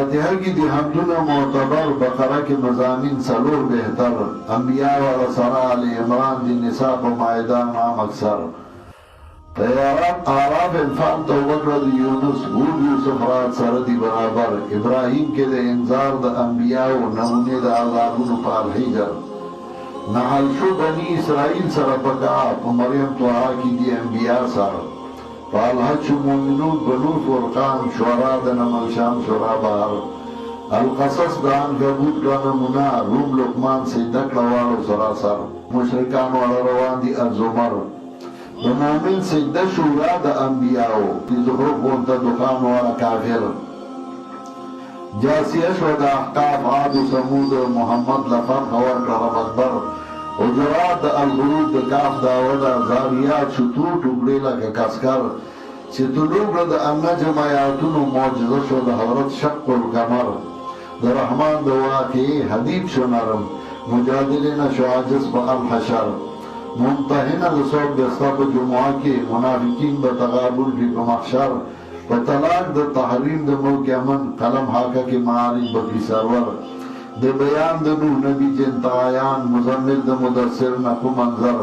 فاتحه کی دی حمدنا معتبر، بقرہ کی مضامین سلور بہتر، انبیاء والا سرا علی عمران دی نساء و معدہ نام اکثر، طیارات آراف انفان توبکر دی یونس هود یوسف رات سر دی برابر، ابراہیم کے دی انذار دا انبیاء و نمونے دا عذابون پال حجر، نحل شو بنی اسرائیل سر پکا مریم توہا کی دی انبیاء سر، فالحج مومنون بنو فرقان شعراء دا نمل شام شعراء بہر، القصص دا عنکبوت کا نمونہ روم لقمان سے دکڑا والو سراسر، مشرکان والا روان دی الزمر، مومن سجدہ شورا دا انبیاء دی زخرف وانتا دخان والا کافر، جاسیہ شودا احقاف عاد و سمود محمد لفر خور کرم اکبر، حجرات دا الغروب دا کاف داودا زاریات شطور ٹکڑی لکا کسکر، ستلوگ دا النجم آیاتون و معجزہ شودا حضرت شق القمر، دا رحمان دا واقعی حدیب شنرم، مجادلین شو عجز با الحشر، ممتحنہ لصوب دستاب جمعہ کے منافقین بتغابل فی محشر، بطلاق دا تحریم دا ملک امن قلم حاکہ کے معارف بکی سرور، دا بیان دا نوح نبی جنتایان مزمل دا مدثر نقو منظر